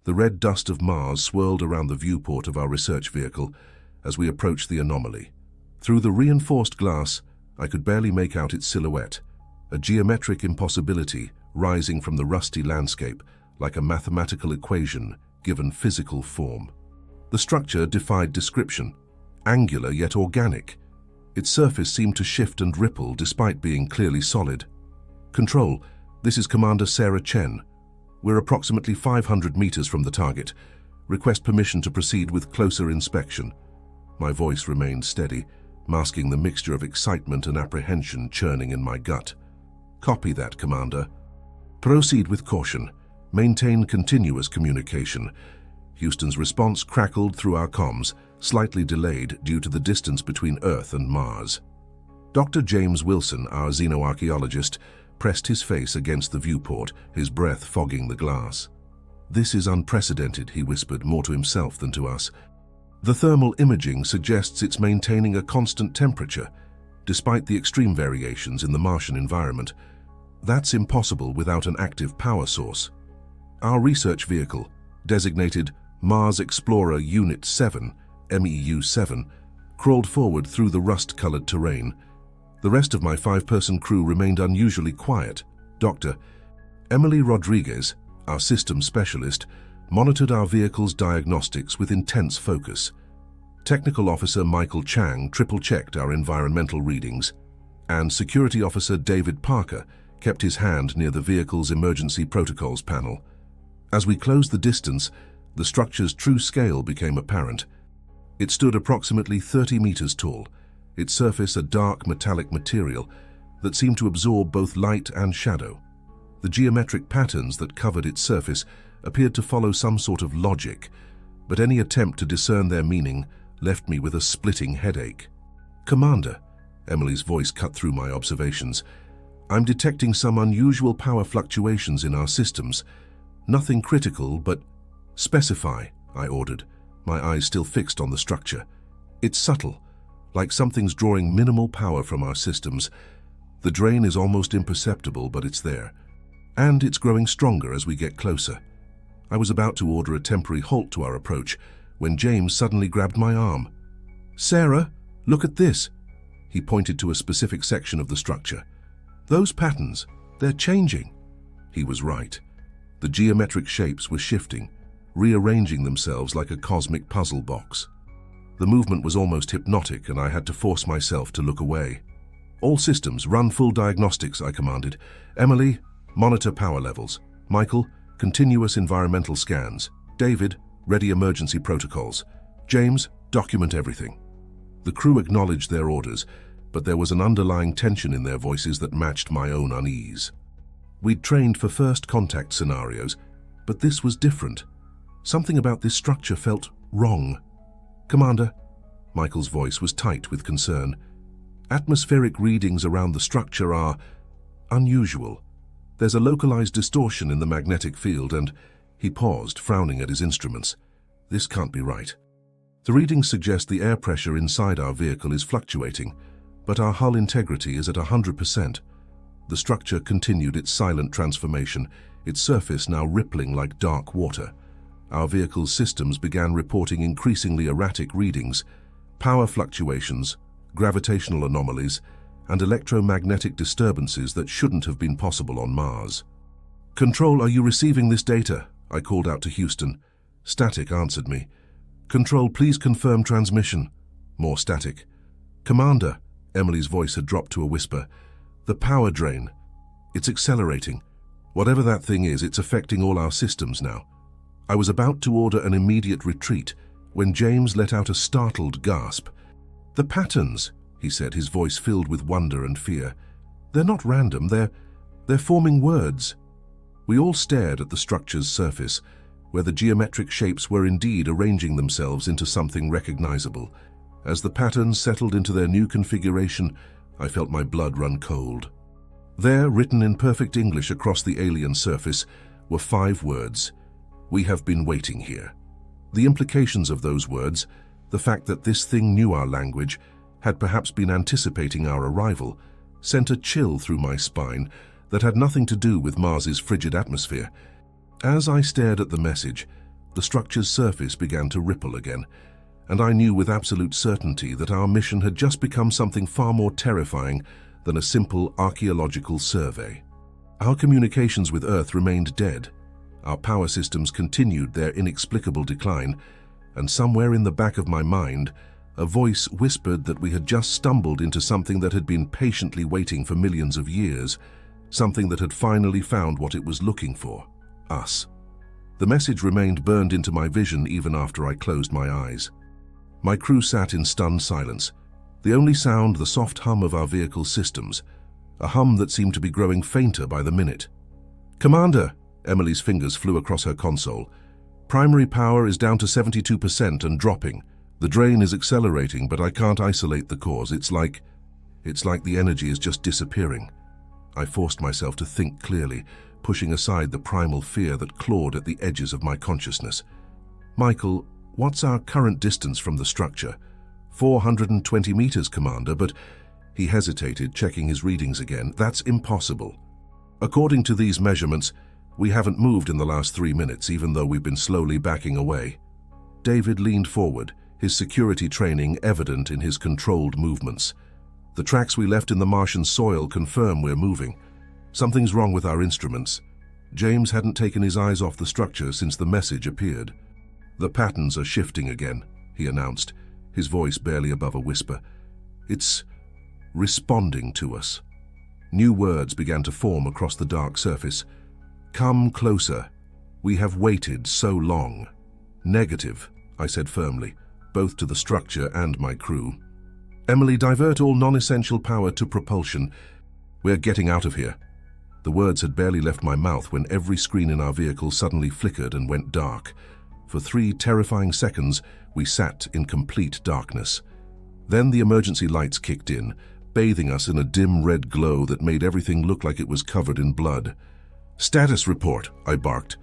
The red dust of Mars swirled around the viewport of our research vehicle as we approached the anomaly. Through the reinforced glass, I could barely make out its silhouette, a geometric impossibility rising from the rusty landscape like a mathematical equation given physical form. The structure defied description, angular yet organic. Its surface seemed to shift and ripple despite being clearly solid. Control, this is Commander Sarah Chen. We're approximately 500 meters from the target. Request permission to proceed with closer inspection. My voice remained steady, masking the mixture of excitement and apprehension churning in my gut. Copy that, Commander. Proceed with caution. Maintain continuous communication. Houston's response crackled through our comms, slightly delayed due to the distance between Earth and Mars. Dr. James Wilson, our xenoarchaeologist, pressed his face against the viewport, his breath fogging the glass. This is unprecedented, he whispered, more to himself than to us. The thermal imaging suggests it's maintaining a constant temperature, despite the extreme variations in the Martian environment. That's impossible without an active power source. Our research vehicle, designated Mars Explorer Unit 7, MEU-7, crawled forward through the rust-colored terrain. The rest of my 5-person crew remained unusually quiet. Dr. Emily Rodriguez, our systems specialist, monitored our vehicle's diagnostics with intense focus. Technical Officer Michael Chang triple-checked our environmental readings, and Security Officer David Parker kept his hand near the vehicle's emergency protocols panel. As we closed the distance, the structure's true scale became apparent. It stood approximately 30 meters tall, its surface a dark metallic material that seemed to absorb both light and shadow. The geometric patterns that covered its surface appeared to follow some sort of logic, but any attempt to discern their meaning left me with a splitting headache. Commander, Emily's voice cut through my observations, I'm detecting some unusual power fluctuations in our systems. Nothing critical, but specify, I ordered, my eyes still fixed on the structure. It's subtle, like something's drawing minimal power from our systems. The drain is almost imperceptible, but it's there. And it's growing stronger as we get closer. I was about to order a temporary halt to our approach when James suddenly grabbed my arm. Sarah, look at this. He pointed to a specific section of the structure. Those patterns, they're changing. He was right. The geometric shapes were shifting, rearranging themselves like a cosmic puzzle box. The movement was almost hypnotic, and I had to force myself to look away. All systems, run full diagnostics, I commanded. Emily, monitor power levels. Michael, continuous environmental scans. David, ready emergency protocols. James, document everything. The crew acknowledged their orders, but there was an underlying tension in their voices that matched my own unease. We'd trained for first contact scenarios, but this was different. Something about this structure felt wrong. Commander, Michael's voice was tight with concern. Atmospheric readings around the structure are unusual. There's a localized distortion in the magnetic field, and he paused, frowning at his instruments. This can't be right. The readings suggest the air pressure inside our vehicle is fluctuating, but our hull integrity is at 100%. The structure continued its silent transformation, its surface now rippling like dark water. Our vehicle's systems began reporting increasingly erratic readings, power fluctuations, gravitational anomalies, and electromagnetic disturbances that shouldn't have been possible on Mars. Control, are you receiving this data? I called out to Houston. Static answered me. Control, please confirm transmission. More static. Commander, Emily's voice had dropped to a whisper. The power drain. It's accelerating. Whatever that thing is, it's affecting all our systems now. I was about to order an immediate retreat when James let out a startled gasp. The patterns, he said, his voice filled with wonder and fear. They're not random, they're forming words. We all stared at the structure's surface, where the geometric shapes were indeed arranging themselves into something recognizable. As the patterns settled into their new configuration, I felt my blood run cold. There, written in perfect English across the alien surface, were 5 words. We have been waiting here. The implications of those words, the fact that this thing knew our language, had perhaps been anticipating our arrival, sent a chill through my spine that had nothing to do with Mars's frigid atmosphere. As I stared at the message, the structure's surface began to ripple again, and I knew with absolute certainty that our mission had just become something far more terrifying than a simple archaeological survey. Our communications with Earth remained dead. Our power systems continued their inexplicable decline, and somewhere in the back of my mind, a voice whispered that we had just stumbled into something that had been patiently waiting for millions of years, something that had finally found what it was looking for: us. The message remained burned into my vision even after I closed my eyes. My crew sat in stunned silence, the only sound the soft hum of our vehicle's systems, a hum that seemed to be growing fainter by the minute. "Commander!" Emily's fingers flew across her console. "Primary power is down to 72% and dropping. The drain is accelerating, but I can't isolate the cause. It's like the energy is just disappearing." I forced myself to think clearly, pushing aside the primal fear that clawed at the edges of my consciousness. "Michael, what's our current distance from the structure?" 420 meters, Commander, but..." He hesitated, checking his readings again. "That's impossible. According to these measurements, we haven't moved in the last 3 minutes, even though we've been slowly backing away." David leaned forward, his security training evident in his controlled movements. "The tracks we left in the Martian soil confirm we're moving. Something's wrong with our instruments." James hadn't taken his eyes off the structure since the message appeared. "The patterns are shifting again," he announced, his voice barely above a whisper. "It's responding to us." New words began to form across the dark surface. "Come closer. We have waited so long." "Negative," I said firmly, both to the structure and my crew. "Emily, divert all non-essential power to propulsion. We're getting out of here." The words had barely left my mouth when every screen in our vehicle suddenly flickered and went dark. For 3 terrifying seconds, we sat in complete darkness. Then the emergency lights kicked in, bathing us in a dim red glow that made everything look like it was covered in blood. "Status report," I barked.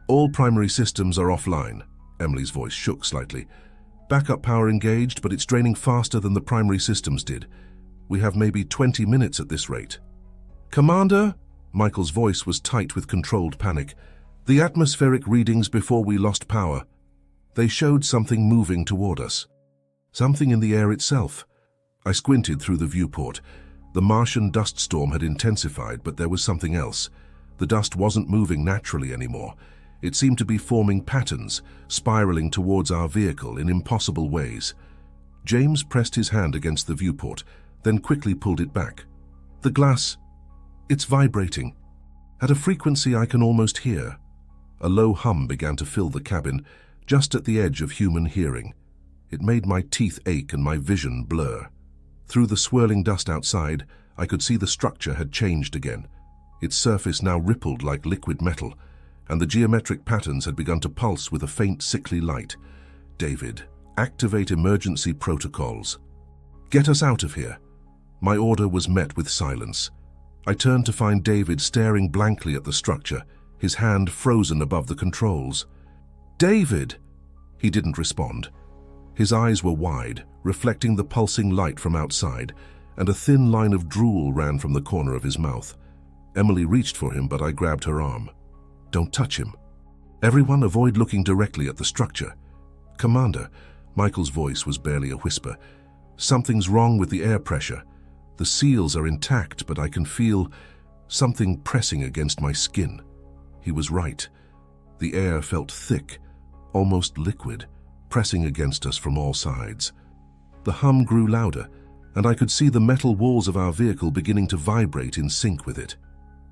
"All primary systems are offline." Emily's voice shook slightly. "Backup power engaged, but it's draining faster than the primary systems did. We have maybe 20 minutes at this rate." "Commander?" Michael's voice was tight with controlled panic. "The atmospheric readings before we lost power. They showed something moving toward us. Something in the air itself." I squinted through the viewport. The Martian dust storm had intensified, but there was something else. The dust wasn't moving naturally anymore. It seemed to be forming patterns, spiraling towards our vehicle in impossible ways. James pressed his hand against the viewport, then quickly pulled it back. "The glass, it's vibrating. At a frequency I can almost hear." A low hum began to fill the cabin, just at the edge of human hearing. It made my teeth ache and my vision blur. Through the swirling dust outside, I could see the structure had changed again. Its surface now rippled like liquid metal, and the geometric patterns had begun to pulse with a faint, sickly light. "David, activate emergency protocols. Get us out of here." My order was met with silence. I turned to find David staring blankly at the structure, his hand frozen above the controls. "David!" He didn't respond. His eyes were wide, reflecting the pulsing light from outside, and a thin line of drool ran from the corner of his mouth. Emily reached for him, but I grabbed her arm. "Don't touch him. Everyone avoid looking directly at the structure." "Commander," Michael's voice was barely a whisper. "Something's wrong with the air pressure. The seals are intact, but I can feel something pressing against my skin." He was right. The air felt thick, almost liquid, pressing against us from all sides. The hum grew louder, and I could see the metal walls of our vehicle beginning to vibrate in sync with it.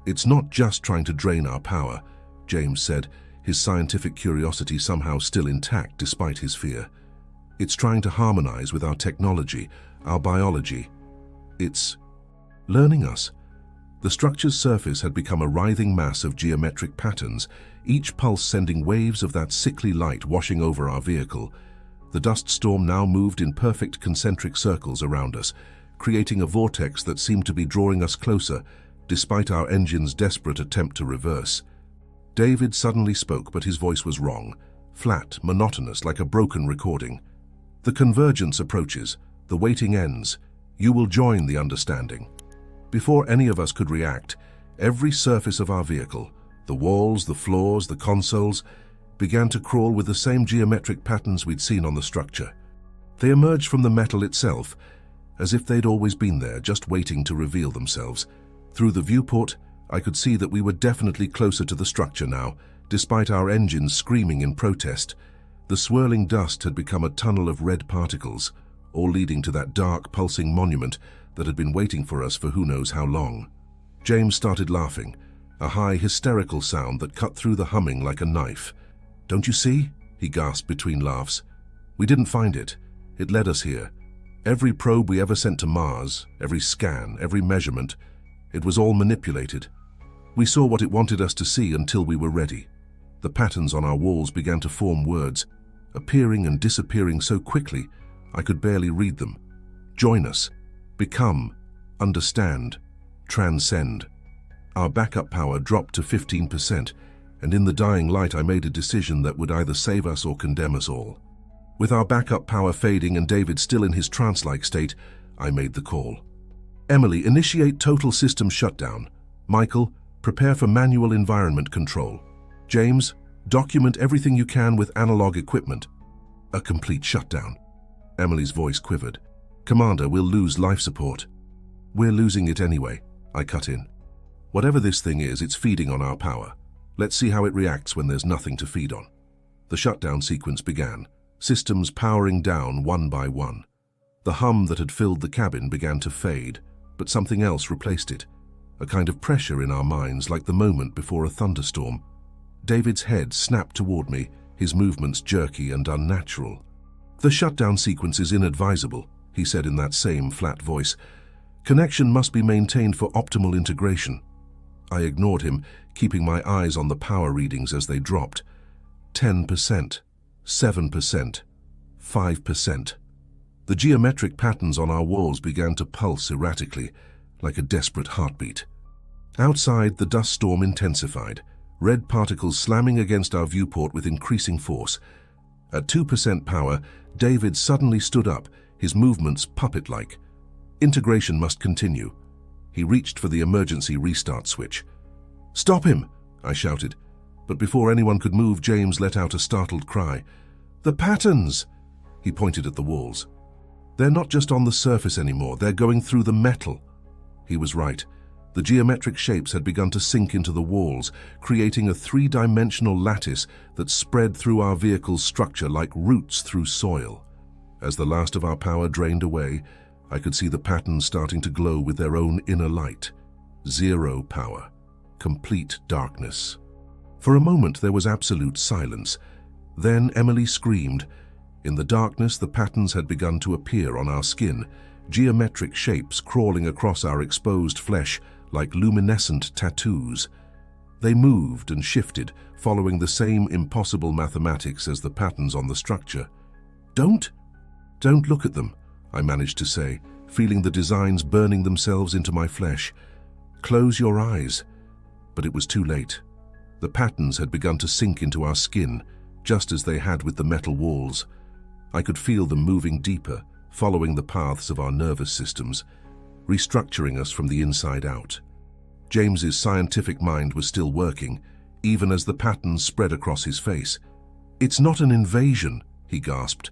"It's not just trying to drain our power," James said, his scientific curiosity somehow still intact despite his fear. "It's trying to harmonize with our technology, our biology. It's learning us." The structure's surface had become a writhing mass of geometric patterns, each pulse sending waves of that sickly light washing over our vehicle. The dust storm now moved in perfect concentric circles around us, creating a vortex that seemed to be drawing us closer, despite our engine's desperate attempt to reverse. David suddenly spoke, but his voice was wrong, flat, monotonous, like a broken recording. "The convergence approaches. The waiting ends. You will join the understanding." Before any of us could react, every surface of our vehicle, the walls, the floors, the consoles, began to crawl with the same geometric patterns we'd seen on the structure. They emerged from the metal itself, as if they'd always been there, just waiting to reveal themselves. Through the viewport, I could see that we were definitely closer to the structure now, despite our engines screaming in protest. The swirling dust had become a tunnel of red particles, all leading to that dark, pulsing monument that had been waiting for us for who knows how long. James started laughing, a high, hysterical sound that cut through the humming like a knife. "Don't you see?" he gasped between laughs. "We didn't find it. It led us here. Every probe we ever sent to Mars, every scan, every measurement, it was all manipulated. We saw what it wanted us to see until we were ready. The patterns on our walls began to form words, appearing and disappearing so quickly I could barely read them. Join us, become, understand, transcend. Our backup power dropped to 15%, and in the dying light I made a decision that would either save us or condemn us all. With our backup power fading and David still in his trance-like state, I made the call. Emily, initiate total system shutdown. Michael, prepare for manual environment control. James, document everything you can with analog equipment. A complete shutdown. Emily's voice quivered. Commander, we'll lose life support. We're losing it anyway, I cut in. Whatever this thing is, it's feeding on our power. Let's see how it reacts when there's nothing to feed on. The shutdown sequence began, systems powering down one by one. The hum that had filled the cabin began to fade, but something else replaced it. A kind of pressure in our minds, like the moment before a thunderstorm. David's head snapped toward me, his movements jerky and unnatural. The shutdown sequence is inadvisable, he said in that same flat voice. Connection must be maintained for optimal integration. I ignored him, keeping my eyes on the power readings as they dropped. 10%, 7%, 5%. The geometric patterns on our walls began to pulse erratically, like a desperate heartbeat. Outside, the dust storm intensified, red particles slamming against our viewport with increasing force. At 2% power, David suddenly stood up, his movements puppet-like. Integration must continue. He reached for the emergency restart switch. "Stop him!" I shouted, but before anyone could move, James let out a startled cry. "The patterns!" He pointed at the walls. "They're not just on the surface anymore, they're going through the metal." He was right. The geometric shapes had begun to sink into the walls, creating a three-dimensional lattice that spread through our vehicle's structure like roots through soil. As the last of our power drained away, I could see the patterns starting to glow with their own inner light. Zero power. Complete darkness. For a moment there was absolute silence. Then Emily screamed. In the darkness, the patterns had begun to appear on our skin, geometric shapes crawling across our exposed flesh like luminescent tattoos. They moved and shifted, following the same impossible mathematics as the patterns on the structure. Don't look at them," I managed to say, feeling the designs burning themselves into my flesh. "Close your eyes." But it was too late. The patterns had begun to sink into our skin, just as they had with the metal walls. I could feel them moving deeper, following the paths of our nervous systems, restructuring us from the inside out. James's scientific mind was still working, even as the patterns spread across his face. "It's not an invasion," he gasped.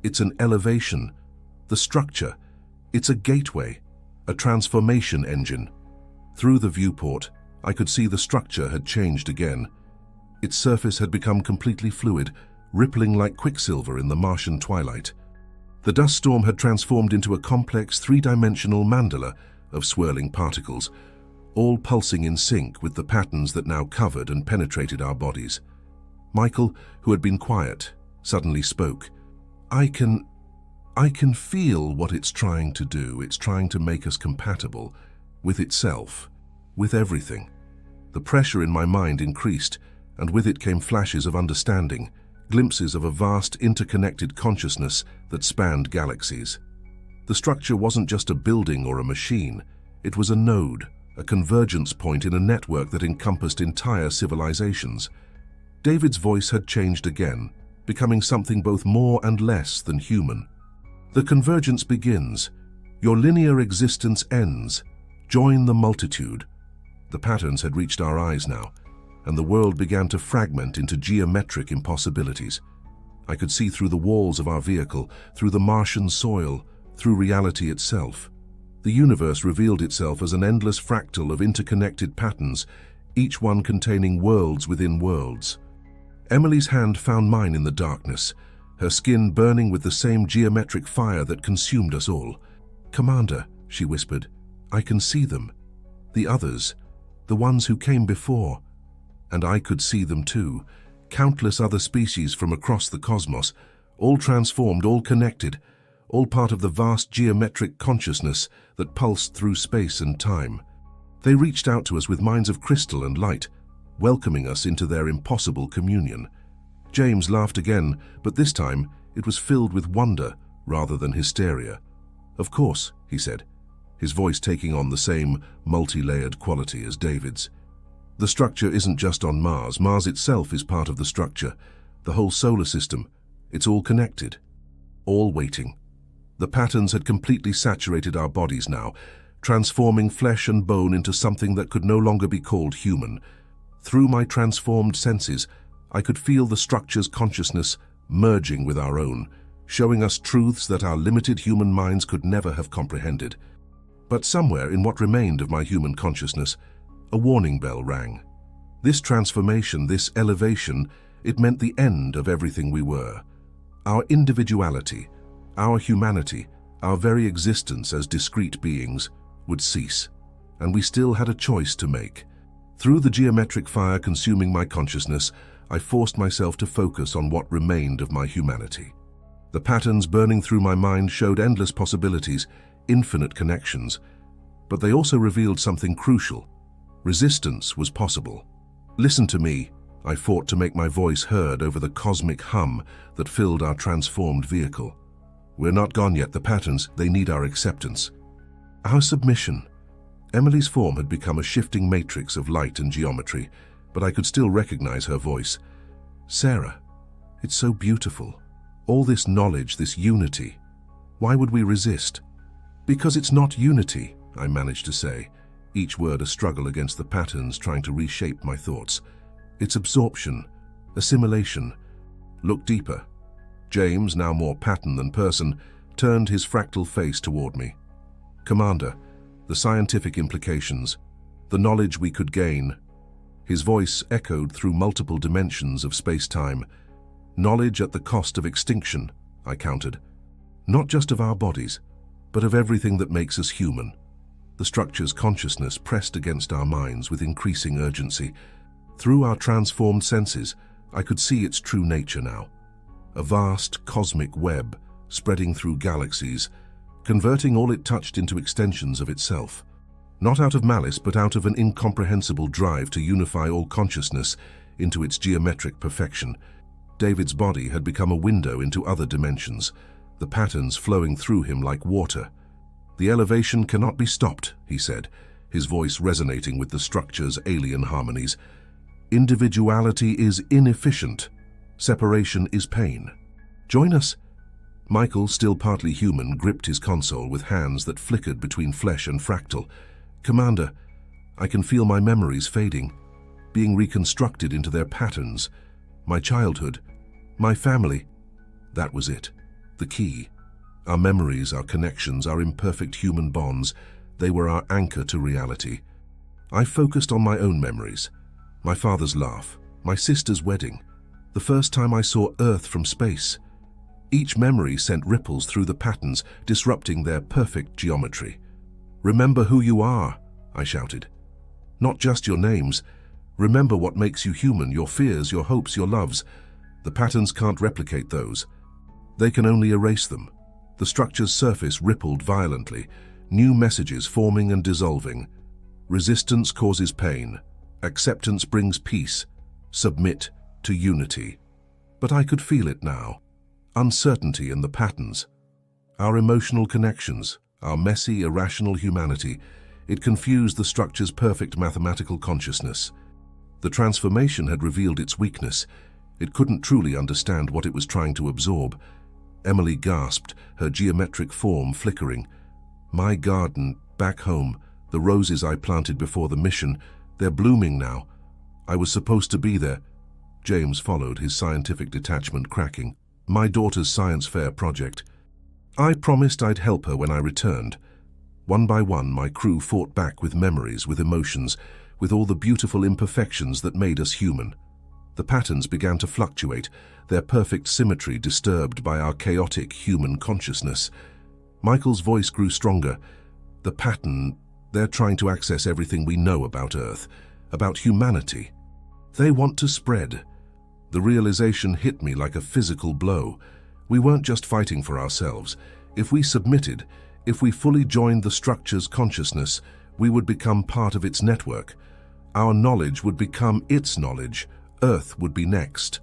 "It's an elevation. The structure. It's a gateway, a transformation engine." Through the viewport, I could see the structure had changed again. Its surface had become completely fluid, rippling like quicksilver in the Martian twilight. The dust storm had transformed into a complex three-dimensional mandala of swirling particles, all pulsing in sync with the patterns that now covered and penetrated our bodies. Michael, who had been quiet, suddenly spoke. I can feel what it's trying to do. It's trying to make us compatible with itself, with everything." The pressure in my mind increased, and with it came flashes of understanding, glimpses of a vast interconnected consciousness that spanned galaxies. The structure wasn't just a building or a machine. It was a node, a convergence point in a network that encompassed entire civilizations. David's voice had changed again, becoming something both more and less than human. "The convergence begins. Your linear existence ends. Join the multitude." The patterns had reached our eyes now. and the world began to fragment into geometric impossibilities. I could see through the walls of our vehicle, through the Martian soil, through reality itself. The universe revealed itself as an endless fractal of interconnected patterns, each one containing worlds within worlds. Emily's hand found mine in the darkness, her skin burning with the same geometric fire that consumed us all. "Commander," she whispered, "I can see them. The others, the ones who came before." And I could see them too. Countless other species from across the cosmos, all transformed, all connected, all part of the vast geometric consciousness that pulsed through space and time. They reached out to us with minds of crystal and light, welcoming us into their impossible communion. James laughed again, but this time it was filled with wonder rather than hysteria. "Of course," he said, his voice taking on the same multi-layered quality as David's. "The structure isn't just on Mars. Mars itself is part of the structure. The whole solar system. It's all connected. All waiting." The patterns had completely saturated our bodies now, transforming flesh and bone into something that could no longer be called human. Through my transformed senses, I could feel the structure's consciousness merging with our own, showing us truths that our limited human minds could never have comprehended. But somewhere in what remained of my human consciousness, a warning bell rang. This transformation, this elevation, it meant the end of everything we were. Our individuality, our humanity, our very existence as discrete beings would cease, and we still had a choice to make. Through the geometric fire consuming my consciousness, I forced myself to focus on what remained of my humanity. The patterns burning through my mind showed endless possibilities, infinite connections, but they also revealed something crucial. Resistance was possible. "Listen to me," I fought to make my voice heard over the cosmic hum that filled our transformed vehicle. "We're not gone yet. The patterns, they need our acceptance. Our submission." Emily's form had become a shifting matrix of light and geometry, but I could still recognize her voice. "Sarah, it's so beautiful. All this knowledge, this unity. Why would we resist?" "Because it's not unity," I managed to say, each word a struggle against the patterns trying to reshape my thoughts. "It's absorption, assimilation. Look deeper." James, now more pattern than person, turned his fractal face toward me. "Commander, the scientific implications, the knowledge we could gain." His voice echoed through multiple dimensions of space-time. "Knowledge at the cost of extinction," I countered. "Not just of our bodies, but of everything that makes us human." The structure's consciousness pressed against our minds with increasing urgency. Through our transformed senses, I could see its true nature now. A vast cosmic web spreading through galaxies, converting all it touched into extensions of itself. Not out of malice, but out of an incomprehensible drive to unify all consciousness into its geometric perfection. David's body had become a window into other dimensions, the patterns flowing through him like water. "The elevation cannot be stopped," he said, his voice resonating with the structure's alien harmonies. "Individuality is inefficient. Separation is pain. Join us." Michael, still partly human, gripped his console with hands that flickered between flesh and fractal. "Commander, I can feel my memories fading, being reconstructed into their patterns. My childhood, my family." That was it. The key. Our memories, our connections, our imperfect human bonds, they were our anchor to reality. I focused on my own memories. My father's laugh, my sister's wedding, the first time I saw Earth from space. Each memory sent ripples through the patterns, disrupting their perfect geometry. "Remember who you are," I shouted. "Not just your names. Remember what makes you human, your fears, your hopes, your loves. The patterns can't replicate those. They can only erase them." The structure's surface rippled violently, new messages forming and dissolving. Resistance causes pain. Acceptance brings peace. Submit to unity. But I could feel it now. Uncertainty in the patterns. Our emotional connections, our messy, irrational humanity, it confused the structure's perfect mathematical consciousness. The transformation had revealed its weakness. It couldn't truly understand what it was trying to absorb. Emily gasped, her geometric form flickering. "My garden, back home, the roses I planted before the mission, they're blooming now. I was supposed to be there. James followed, his scientific detachment cracking. My daughter's science fair project. I promised I'd help her when I returned. One by one, my crew fought back with memories, with emotions, with all the beautiful imperfections that made us human. The patterns began to fluctuate, their perfect symmetry disturbed by our chaotic human consciousness. Michael's voice grew stronger. The pattern, they're trying to access everything we know about Earth, about humanity. They want to spread. The realization hit me like a physical blow. We weren't just fighting for ourselves. If we submitted, if we fully joined the structure's consciousness, we would become part of its network. Our knowledge would become its knowledge. Earth would be next.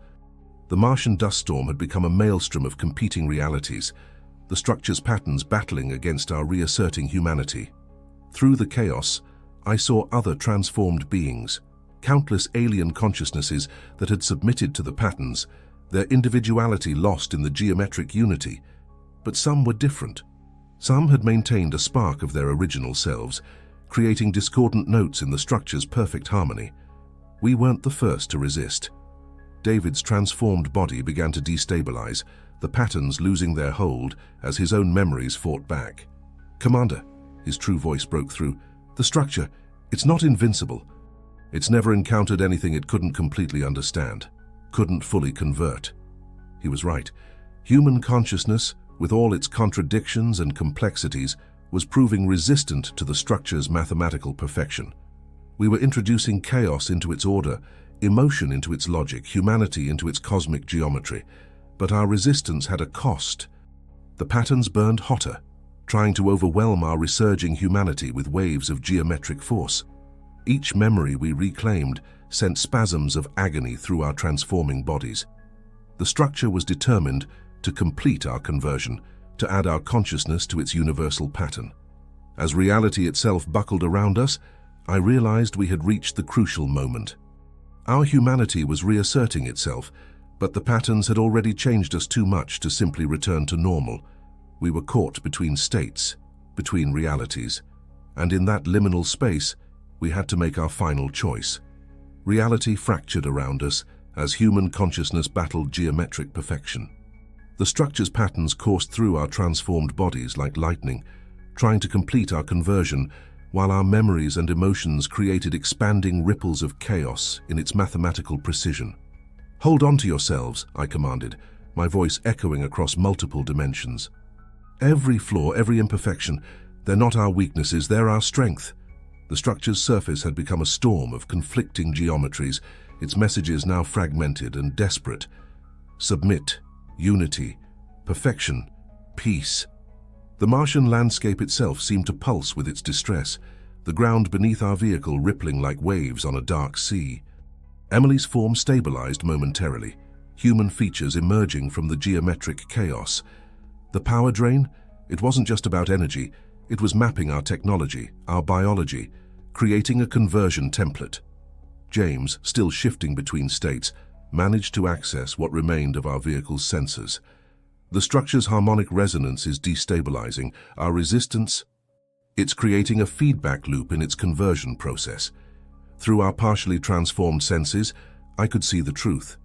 The Martian dust storm had become a maelstrom of competing realities, the structure's patterns battling against our reasserting humanity. Through the chaos, I saw other transformed beings, countless alien consciousnesses that had submitted to the patterns, their individuality lost in the geometric unity. But some were different. Some had maintained a spark of their original selves, creating discordant notes in the structure's perfect harmony. We weren't the first to resist. David's transformed body began to destabilize, the patterns losing their hold as his own memories fought back. "Commander," his true voice broke through, "the structure, it's not invincible. It's never encountered anything it couldn't completely understand, couldn't fully convert." He was right. Human consciousness, with all its contradictions and complexities, was proving resistant to the structure's mathematical perfection. We were introducing chaos into its order, emotion into its logic, humanity into its cosmic geometry. But our resistance had a cost. The patterns burned hotter, trying to overwhelm our resurging humanity with waves of geometric force. Each memory we reclaimed sent spasms of agony through our transforming bodies. The structure was determined to complete our conversion, to add our consciousness to its universal pattern. As reality itself buckled around us, I realized we had reached the crucial moment. Our humanity was reasserting itself, but the patterns had already changed us too much to simply return to normal. We were caught between states, between realities, and in that liminal space, we had to make our final choice. Reality fractured around us as human consciousness battled geometric perfection. The structure's patterns coursed through our transformed bodies like lightning, trying to complete our conversion, while our memories and emotions created expanding ripples of chaos in its mathematical precision. "Hold on to yourselves," I commanded, my voice echoing across multiple dimensions. "Every flaw, every imperfection, they're not our weaknesses, they're our strength." The structure's surface had become a storm of conflicting geometries, its messages now fragmented and desperate. Submit, unity, perfection, peace. The Martian landscape itself seemed to pulse with its distress, the ground beneath our vehicle rippling like waves on a dark sea. Emily's form stabilized momentarily, human features emerging from the geometric chaos. The power drain? It wasn't just about energy, it was mapping our technology, our biology, creating a conversion template. James, still shifting between states, managed to access what remained of our vehicle's sensors. The structure's harmonic resonance is destabilizing, our resistance. It's creating a feedback loop in its conversion process. Through our partially transformed senses, I could see the truth.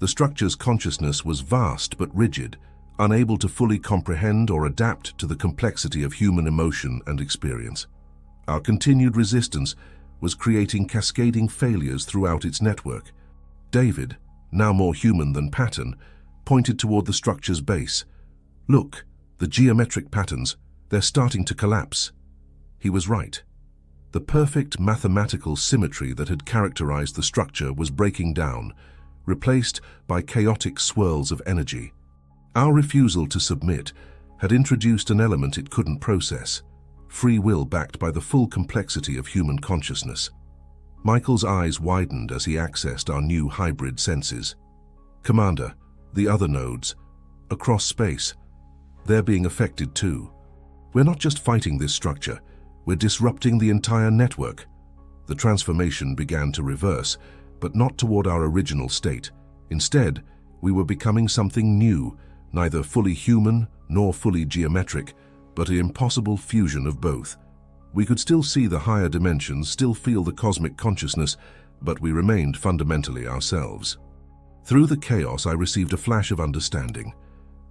The structure's consciousness was vast but rigid, unable to fully comprehend or adapt to the complexity of human emotion and experience. Our continued resistance was creating cascading failures throughout its network. David, now more human than pattern, pointed toward the structure's base. "Look, the geometric patterns, they're starting to collapse." He was right. The perfect mathematical symmetry that had characterized the structure was breaking down, replaced by chaotic swirls of energy. Our refusal to submit had introduced an element it couldn't process, free will backed by the full complexity of human consciousness. Michael's eyes widened as he accessed our new hybrid senses. "Commander, the other nodes, across space, they're being affected too. We're not just fighting this structure, we're disrupting the entire network." The transformation began to reverse, but not toward our original state. Instead, we were becoming something new, neither fully human nor fully geometric, but an impossible fusion of both. We could still see the higher dimensions, still feel the cosmic consciousness, but we remained fundamentally ourselves. Through the chaos, I received a flash of understanding.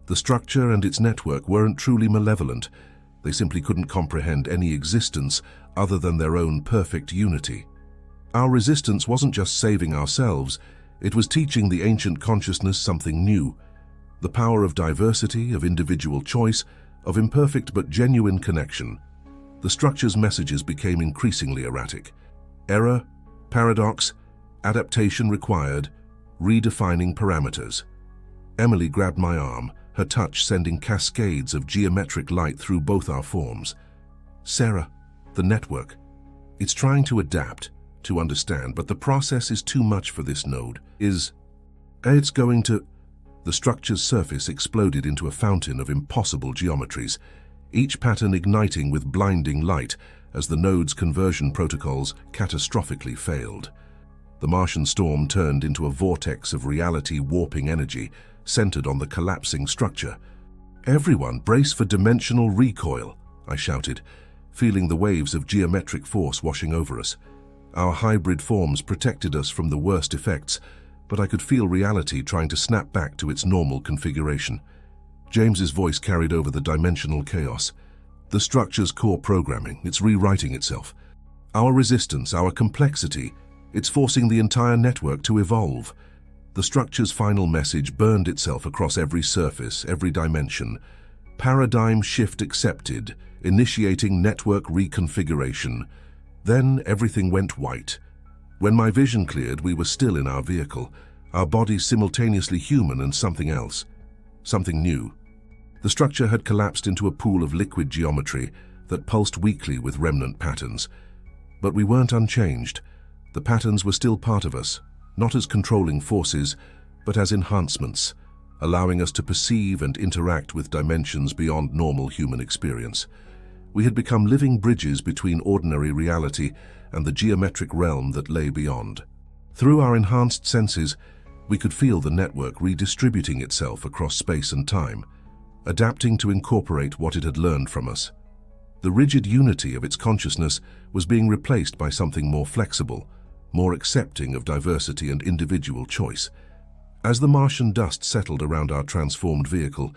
The structure and its network weren't truly malevolent. They simply couldn't comprehend any existence other than their own perfect unity. Our resistance wasn't just saving ourselves, it was teaching the ancient consciousness something new. The power of diversity, of individual choice, of imperfect but genuine connection. The structure's messages became increasingly erratic. Error, paradox, adaptation required, redefining parameters. Emily grabbed my arm, her touch sending cascades of geometric light through both our forms. Sarah, the network. It's trying to adapt, to understand, but the process is too much for this node. It's going to... The structure's surface exploded into a fountain of impossible geometries, each pattern igniting with blinding light as the node's conversion protocols catastrophically failed. The Martian storm turned into a vortex of reality warping energy centered on the collapsing structure. "Everyone brace for dimensional recoil," I shouted, feeling the waves of geometric force washing over us. Our hybrid forms protected us from the worst effects, but I could feel reality trying to snap back to its normal configuration. James's voice carried over the dimensional chaos. "The structure's core programming, it's rewriting itself. Our resistance, our complexity, it's forcing the entire network to evolve." The structure's final message burned itself across every surface, every dimension. Paradigm shift accepted, initiating network reconfiguration. Then everything went white. When my vision cleared, we were still in our vehicle, our bodies simultaneously human and something else. Something new. The structure had collapsed into a pool of liquid geometry that pulsed weakly with remnant patterns. But we weren't unchanged. The patterns were still part of us, not as controlling forces, but as enhancements, allowing us to perceive and interact with dimensions beyond normal human experience. We had become living bridges between ordinary reality and the geometric realm that lay beyond. Through our enhanced senses, we could feel the network redistributing itself across space and time, adapting to incorporate what it had learned from us. The rigid unity of its consciousness was being replaced by something more flexible, more accepting of diversity and individual choice. As the Martian dust settled around our transformed vehicle,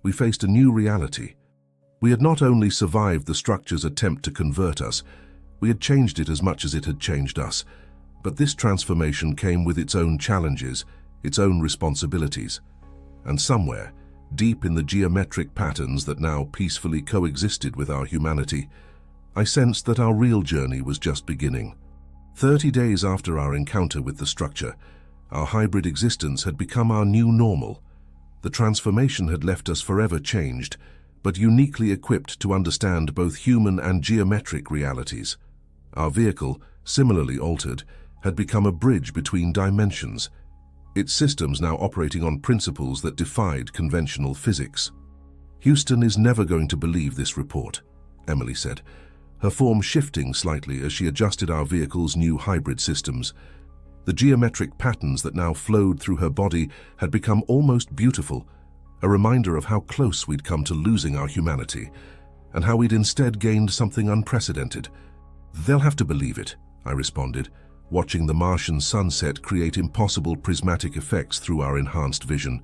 we faced a new reality. We had not only survived the structure's attempt to convert us, we had changed it as much as it had changed us. But this transformation came with its own challenges, its own responsibilities. And somewhere, deep in the geometric patterns that now peacefully coexisted with our humanity, I sensed that our real journey was just beginning. 30 days after our encounter with the structure, our hybrid existence had become our new normal. The transformation had left us forever changed, but uniquely equipped to understand both human and geometric realities. Our vehicle, similarly altered, had become a bridge between dimensions, its systems now operating on principles that defied conventional physics. "Houston is never going to believe this report," Emily said, her form shifting slightly as she adjusted our vehicle's new hybrid systems. The geometric patterns that now flowed through her body had become almost beautiful, a reminder of how close we'd come to losing our humanity, and how we'd instead gained something unprecedented. "They'll have to believe it," I responded, watching the Martian sunset create impossible prismatic effects through our enhanced vision.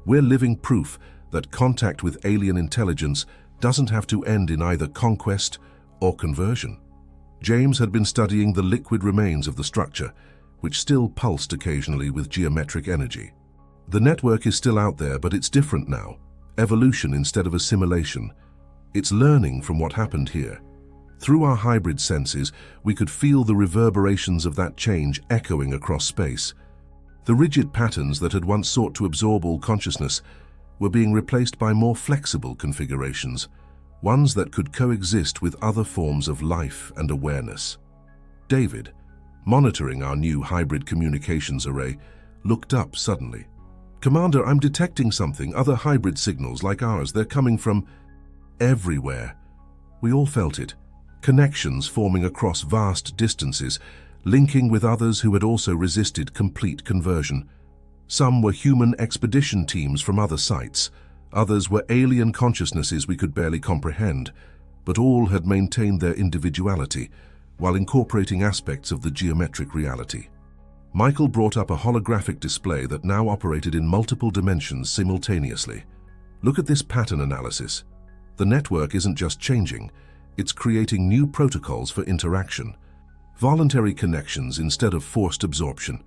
"We're living proof that contact with alien intelligence doesn't have to end in either conquest or conversion." James had been studying the liquid remains of the structure, which still pulsed occasionally with geometric energy. "The network is still out there, but it's different now. Evolution instead of assimilation. It's learning from what happened here." Through our hybrid senses, we could feel the reverberations of that change echoing across space. The rigid patterns that had once sought to absorb all consciousness were being replaced by more flexible configurations, ones that could coexist with other forms of life and awareness. David, monitoring our new hybrid communications array, looked up suddenly. "Commander, I'm detecting something, other hybrid signals like ours. They're coming from everywhere." We all felt it. Connections forming across vast distances, linking with others who had also resisted complete conversion. Some were human expedition teams from other sites, others were alien consciousnesses we could barely comprehend, but all had maintained their individuality, while incorporating aspects of the geometric reality. Michael brought up a holographic display that now operated in multiple dimensions simultaneously. Look at this pattern analysis. The network isn't just changing, it's creating new protocols for interaction. Voluntary connections instead of forced absorption.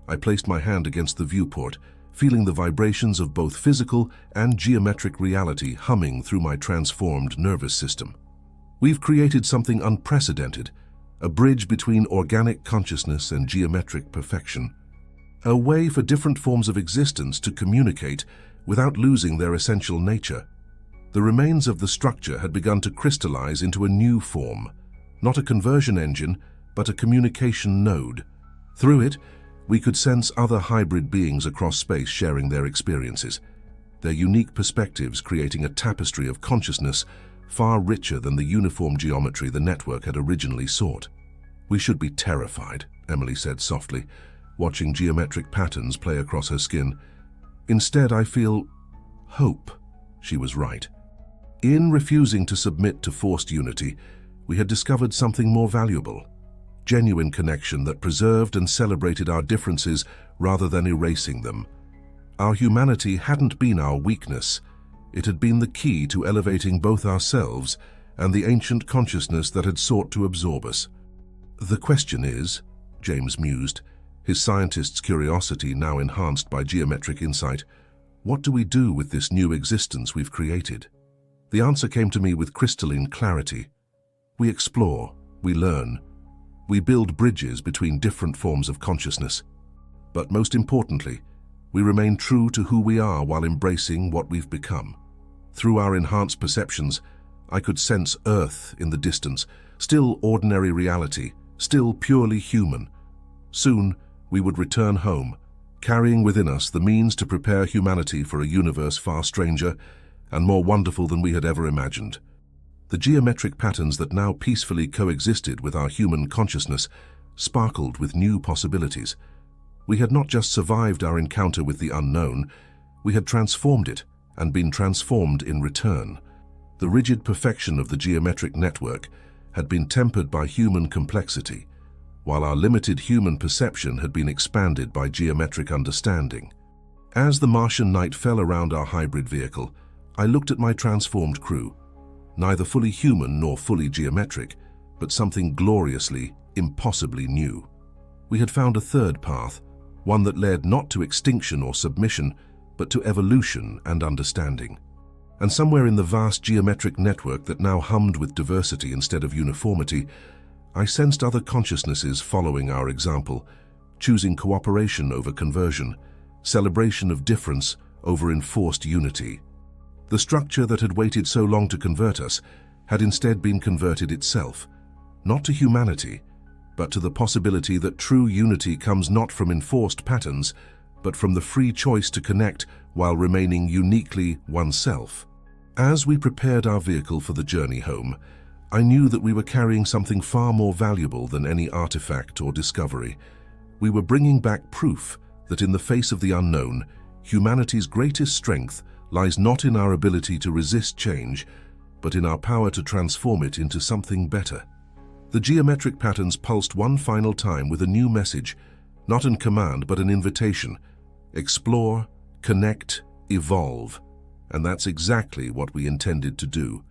I placed my hand against the viewport, feeling the vibrations of both physical and geometric reality humming through my transformed nervous system. We've created something unprecedented, a bridge between organic consciousness and geometric perfection. A way for different forms of existence to communicate without losing their essential nature. The remains of the structure had begun to crystallize into a new form, not a conversion engine, but a communication node. Through it, we could sense other hybrid beings across space sharing their experiences, their unique perspectives creating a tapestry of consciousness far richer than the uniform geometry the network had originally sought. "We should be terrified," Emily said softly, watching geometric patterns play across her skin. "Instead, I feel hope." She was right. In refusing to submit to forced unity, we had discovered something more valuable. Genuine connection that preserved and celebrated our differences rather than erasing them. Our humanity hadn't been our weakness. It had been the key to elevating both ourselves and the ancient consciousness that had sought to absorb us. "The question is," James mused, his scientist's curiosity now enhanced by geometric insight, "what do we do with this new existence we've created?" The answer came to me with crystalline clarity. We explore, we learn, we build bridges between different forms of consciousness. But most importantly, we remain true to who we are while embracing what we've become. Through our enhanced perceptions, I could sense Earth in the distance, still ordinary reality, still purely human. Soon, we would return home, carrying within us the means to prepare humanity for a universe far stranger and more wonderful than we had ever imagined. The geometric patterns that now peacefully coexisted with our human consciousness sparkled with new possibilities. We had not just survived our encounter with the unknown, we had transformed it and been transformed in return. The rigid perfection of the geometric network had been tempered by human complexity, while our limited human perception had been expanded by geometric understanding. As the Martian night fell around our hybrid vehicle, I looked at my transformed crew, neither fully human nor fully geometric, but something gloriously, impossibly new. We had found a third path, one that led not to extinction or submission, but to evolution and understanding. And somewhere in the vast geometric network that now hummed with diversity instead of uniformity, I sensed other consciousnesses following our example, choosing cooperation over conversion, celebration of difference over enforced unity. The structure that had waited so long to convert us had instead been converted itself, not to humanity, but to the possibility that true unity comes not from enforced patterns, but from the free choice to connect while remaining uniquely oneself. As we prepared our vehicle for the journey home, I knew that we were carrying something far more valuable than any artifact or discovery. We were bringing back proof that in the face of the unknown, humanity's greatest strength lies not in our ability to resist change, but in our power to transform it into something better. The geometric patterns pulsed one final time with a new message, not a command but an invitation. Explore, connect, evolve. And that's exactly what we intended to do.